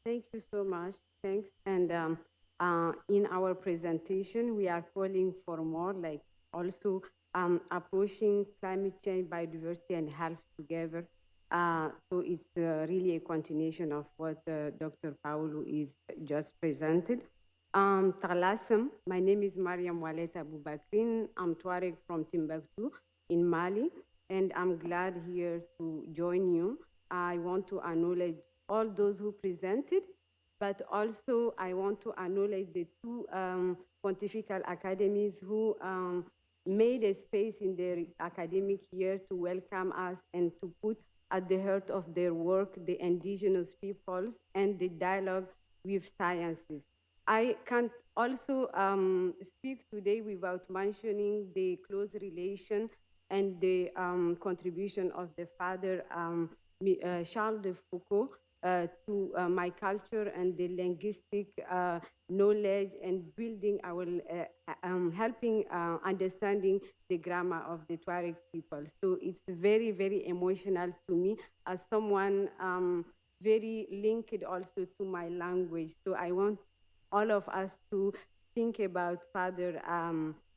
Thank you so much. Thanks. And in our presentation, we are calling for more, like also approaching climate change, biodiversity, and health together. So it's really a continuation of what Dr. Paulo is just presented. Talasem, my name is Mariam Aboubakrine. I'm Tuareg from Timbuktu in Mali, and I'm glad here to join you. I want to acknowledge all those who presented, but also I want to acknowledge the two Pontifical Academies who made a space in their academic year to welcome us and to put at the heart of their work the indigenous peoples and the dialogue with sciences. I can't also speak today without mentioning the close relation and the contribution of the father Charles de Foucault to my culture and the linguistic knowledge and building our, helping understanding the grammar of the Tuareg people. So it's very, very emotional to me as someone very linked also to my language. So I want all of us to think about Father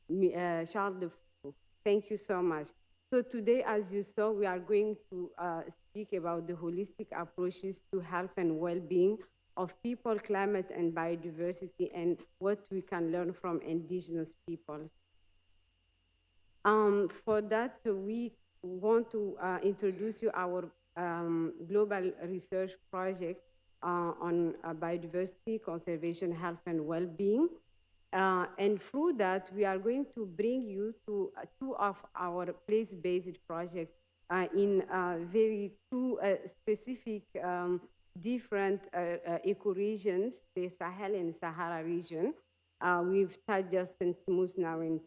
Charles de Foucault. Thank you so much. So today, as you saw, we are going to speak about the holistic approaches to health and well-being of people, climate, and biodiversity, and what we can learn from indigenous peoples. For that, we want to introduce you our global research project on biodiversity, conservation, health, and well-being. And through that, we are going to bring you to two of our place-based projects in very two specific different ecoregions, the Sahel and Sahara region. We've touched just in smooth now in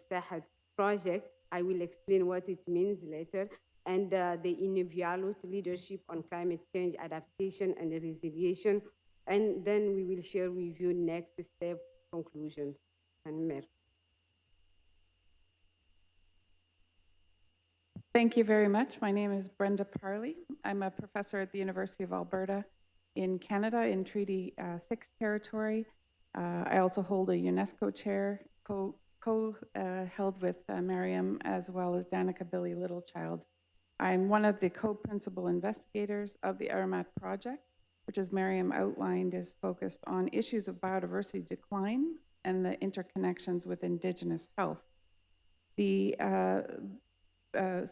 Sahel project. I will explain what it means later. And the Inevialut leadership on climate change adaptation and resilience. And then we will share with you next step conclusion. And Mer. Thank you very much. My name is Brenda Parley. I'm a professor at the University of Alberta in Canada in Treaty 6 territory. I also hold a UNESCO chair, held with Mariam, as well as Danica Billy Littlechild. I'm one of the co-principal investigators of the Aramat project, which, as Mariam outlined, is focused on issues of biodiversity decline and the interconnections with Indigenous health. The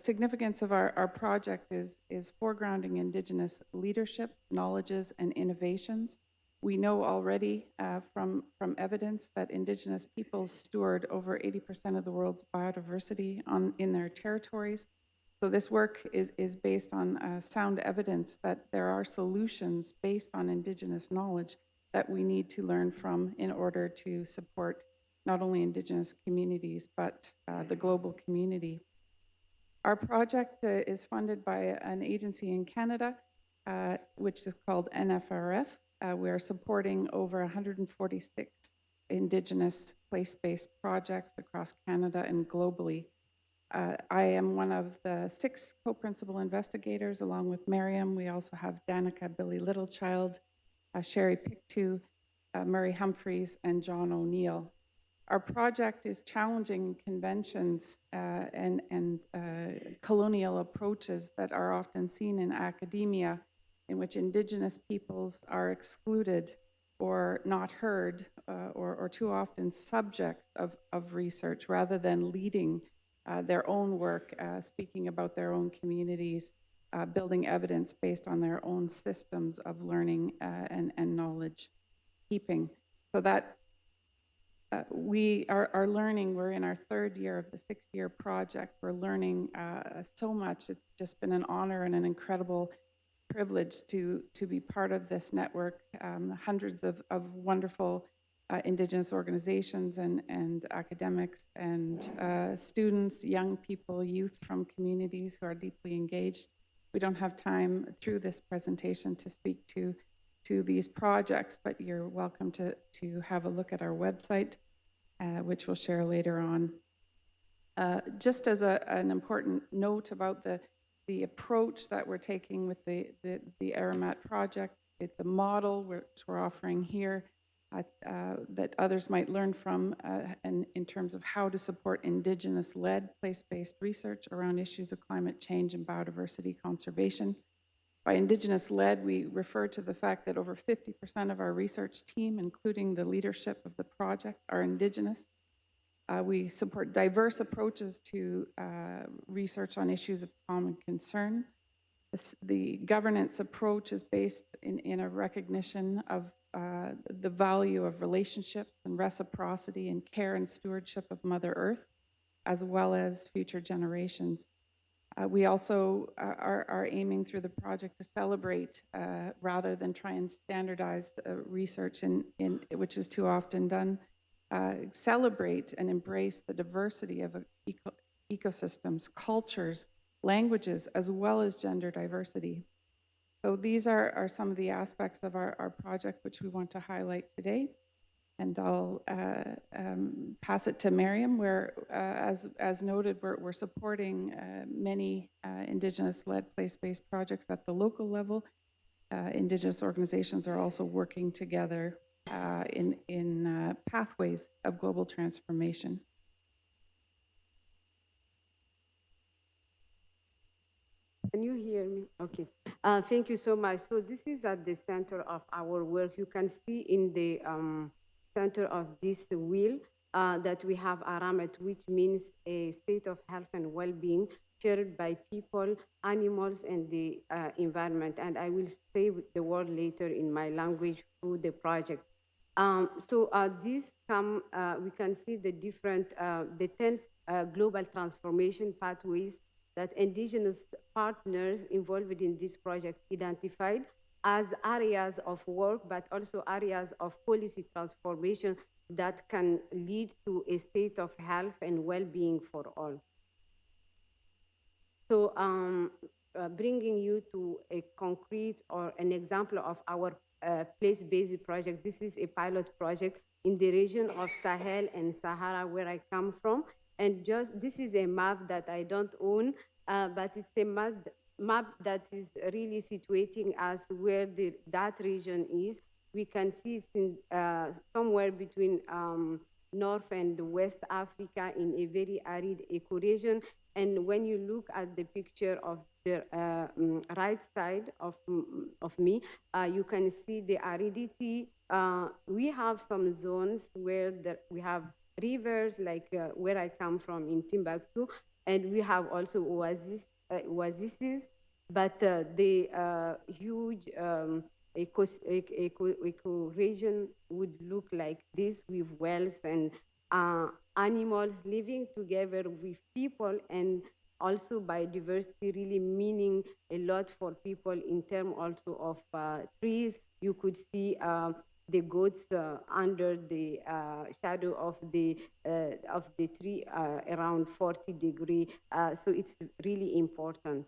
significance of our project is foregrounding Indigenous leadership, knowledges, and innovations. We know already from evidence that Indigenous peoples steward over 80% of the world's biodiversity in their territories. So this work is based on sound evidence that there are solutions based on Indigenous knowledge that we need to learn from in order to support not only Indigenous communities, but the global community. Our project is funded by an agency in Canada, which is called NFRF. We are supporting over 146 Indigenous place-based projects across Canada and globally. I am one of the 6 co-principal investigators along with Mariam. We also have Danica Billy Littlechild, Sherry Pictou, Murray Humphreys, and John O'Neill. Our project is challenging conventions and colonial approaches that are often seen in academia, in which Indigenous peoples are excluded or not heard, or too often subjects of research, rather than leading their own work, speaking about their own communities, building evidence based on their own systems of learning and knowledge keeping. So that we are learning. We're in our 3rd year of the 6-year project. We're learning so much. It's just been an honor and an incredible privilege to be part of this network. Hundreds of wonderful Indigenous organizations and academics and students, young people, youth from communities who are deeply engaged. We don't have time through this presentation to speak to these projects, but you're welcome to have a look at our website, which we'll share later on. Just as an important note about the approach that we're taking with the Aramat project, it's a model which we're offering here that others might learn from, and in terms of how to support Indigenous-led place-based research around issues of climate change and biodiversity conservation. By Indigenous-led, we refer to the fact that over 50% of our research team, including the leadership of the project, are Indigenous. We support diverse approaches to research on issues of common concern. The governance approach is based in a recognition of the value of relationships and reciprocity and care and stewardship of Mother Earth, as well as future generations. We also are aiming through the project to celebrate rather than try and standardize research, which is too often done. Celebrate and embrace the diversity of ecosystems, cultures, languages, as well as gender diversity. So these are some of the aspects of our project which we want to highlight today. And I'll pass it to Mariam, where, as noted, we're supporting many Indigenous-led place-based projects at the local level. Indigenous organizations are also working together in pathways of global transformation. Can you hear me? Okay. Thank you so much. So this is at the center of our work. You can see in the center of this wheel that we have Aramet, which means a state of health and well-being shared by people, animals, and the environment. And I will say the word later in my language through the project. So this we can see the different, the 10 global transformation pathways that Indigenous partners involved in this project identified as areas of work, but also areas of policy transformation that can lead to a state of health and well-being for all. So bringing you to a concrete or an example of our place-based project. This is a pilot project in the region of Sahel and Sahara where I come from. And just this is a map that I don't own, but it's a map that is really situating us where that region is. We can see it's in, somewhere between North and West Africa in a very arid ecoregion. And when you look at the picture of the right side of me, you can see the aridity. We have some zones where we have rivers, like where I come from in Timbuktu, and we have also oases, but the huge eco region would look like this with wells and animals living together with people, and also biodiversity really meaning a lot for people in terms also of trees. You could see the goats under the shadow of the tree around 40 degrees. So it's really important.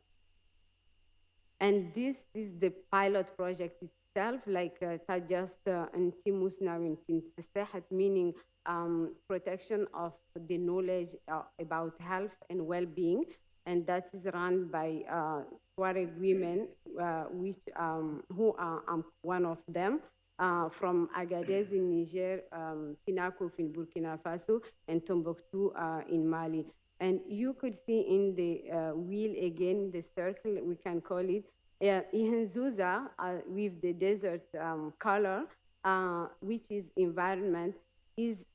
And this is the pilot project itself, like just anti-Muslim, meaning protection of the knowledge about health and well-being, and that is run by Tuareg women, who I'm one of them, from Agadez in Niger, Tinakuf in Burkina Faso, and Tombouctou in Mali. And you could see in the wheel again, the circle, we can call it, Ihenzuza with the desert color, which is environment, is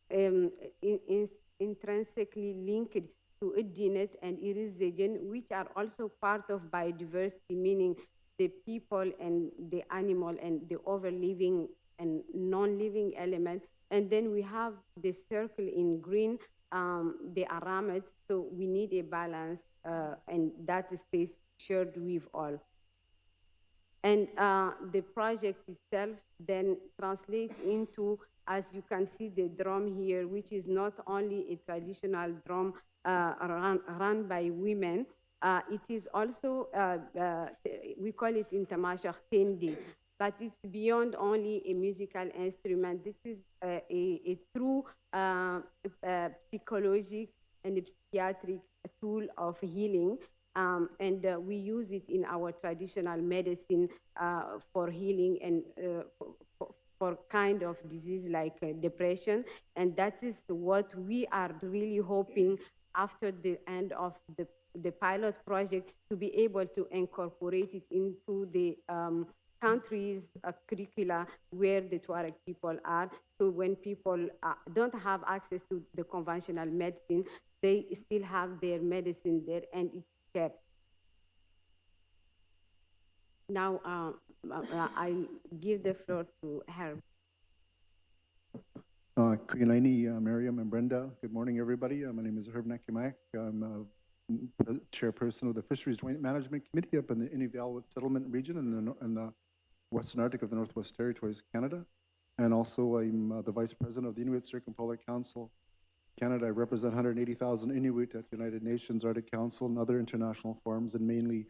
intrinsically linked to Idinet and Irizegen, which are also part of biodiversity, meaning the people and the animal and the overliving and non-living element. And then we have the circle in green, the Aramet, so we need a balance, and that stays shared with all. And the project itself then translates into, as you can see, the drum here, which is not only a traditional drum run by women, it is also, we call it in Tamashak Tendi, but it's beyond only a musical instrument. This is a true psychological and psychiatric tool of healing. and we use it in our traditional medicine for healing and for kind of disease like depression. And that is what we are really hoping after the end of the pilot project to be able to incorporate it into the countries' curricula where the Tuareg people are. So when people don't have access to the conventional medicine, they still have their medicine there and it's kept. Now I give the floor to her. Kuyanani, Mariam, and Brenda. Good morning, everybody. My name is Herb Nakimak. I'm chairperson of the Fisheries Joint Management Committee up in the Inuvialuit Settlement Region in the Western Arctic of the Northwest Territories, Canada. And also I'm the vice president of the Inuit Circumpolar Council Canada. I represent 180,000 Inuit at the United Nations Arctic Council and other international forums, and mainly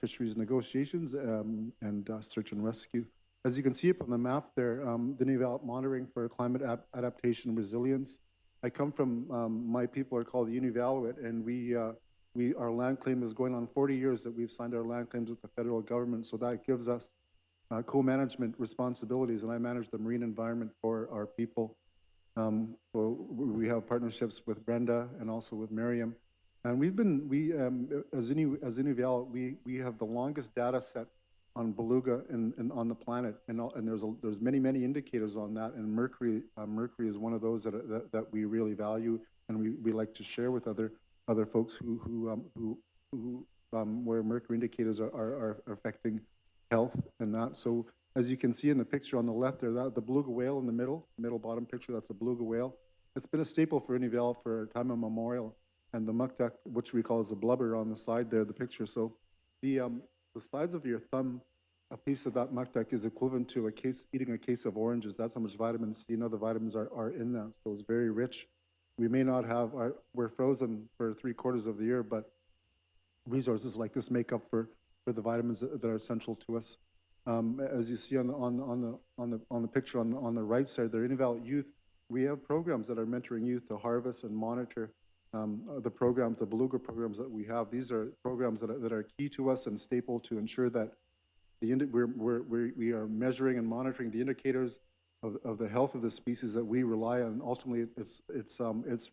fisheries negotiations and search and rescue. As you can see up on the map there, the Inuvialuit monitoring for climate adaptation and resilience. I come from, my people are called the Inuvialuit, and our land claim is going on 40 years that we've signed our land claims with the federal government, so that gives us co-management responsibilities, and I manage the marine environment for our people. So we have partnerships with Brenda and also with Mariam. And as Inuvialuit, we have the longest data set on beluga on the planet, and there's many indicators on that. And mercury is one of those that we really value, and we like to share with other folks where mercury indicators are affecting health and that. So as you can see in the picture on the left there, the beluga whale in the middle bottom picture, that's a beluga whale. It's been a staple for Inuvialuit for time immemorial. And the muktuk, which we call as a blubber on the side there, the picture. So the size of your thumb, a piece of that muktuk is equivalent to eating a case of oranges. That's how much vitamin C and other vitamins are in that. So it's very rich. We may not have, we're frozen for 3/4 of the year, but resources like this make up for the vitamins that are essential to us. As you see on the picture on the right side there, Inuvialuit Youth, we have programs that are mentoring youth to harvest and monitor the beluga programs that we have. These are programs that are key to us and staple to ensure that we are measuring and monitoring the indicators of the health of the species that we rely on. Ultimately,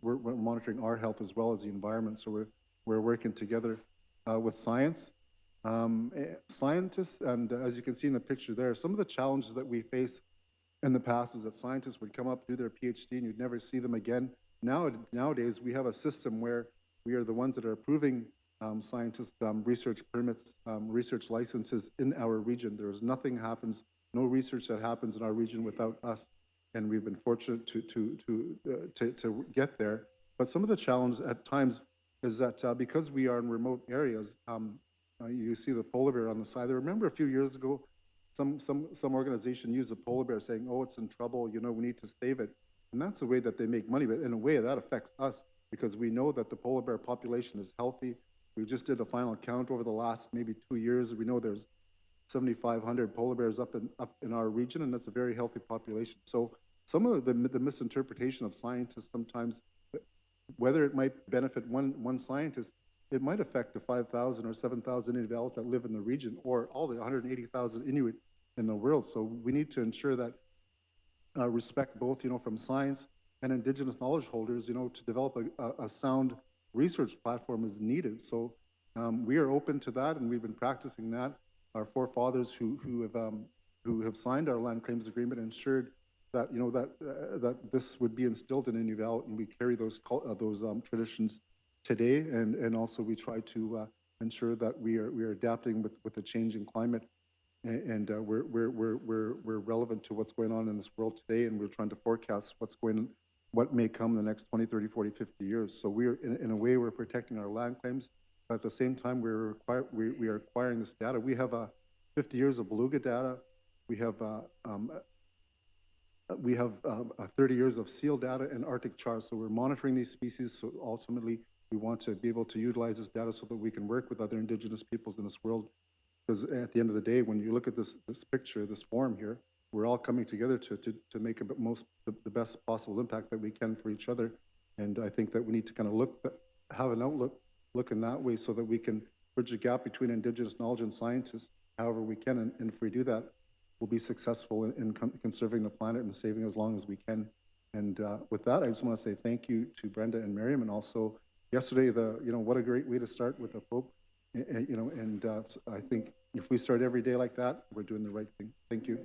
we're monitoring our health as well as the environment. So we're working together with science. Scientists, and as you can see in the picture there, some of the challenges that we face in the past is that scientists would come up, do their PhD, and you'd never see them again. Nowadays, we have a system where we are the ones that are approving scientists' research permits, research licenses in our region. No research that happens in our region without us, and we've been fortunate to get there. But some of the challenge at times is that because we are in remote areas, you see the polar bear on the side. I remember a few years ago, some organization used a polar bear saying, "Oh, it's in trouble. We need to save it." And that's a way that they make money. But in a way, that affects us because we know that the polar bear population is healthy. We just did a final count over the last maybe 2 years. We know there's 7,500 polar bears up in our region, and that's a very healthy population. So some of the misinterpretation of scientists sometimes, whether it might benefit one scientist, it might affect the 5,000 or 7,000 Inuvialuit that live in the region, or all the 180,000 Inuit in the world. So we need to ensure that respect both, from science and Indigenous knowledge holders, to develop a sound research platform is needed. So we are open to that, and we've been practicing that. Our forefathers who have signed our land claims agreement ensured that that this would be instilled in Inuvialuit, and we carry those traditions today, and also we try to ensure that we are adapting with the changing climate, and we're relevant to what's going on in this world today, and we're trying to forecast what may come in the next 20, 30, 40, 50 years. So we're in a way we're protecting our land claims, but at the same time we are acquiring this data. We have 50 years of beluga data. We have 30 years of seal data and Arctic char. So we're monitoring these species. So ultimately, we want to be able to utilize this data so that we can work with other Indigenous peoples in this world. Because at the end of the day, when you look at this picture, this form here, we're all coming together to make the best possible impact that we can for each other. And I think that we need to kind of have an outlook in that way so that we can bridge the gap between Indigenous knowledge and scientists however we can. And if we do that, we'll be successful in conserving the planet and saving as long as we can. And with that, I just want to say thank you to Brenda and Mariam, and also yesterday, what a great way to start with the Pope. I think if we start every day like that, we're doing the right thing. Thank you.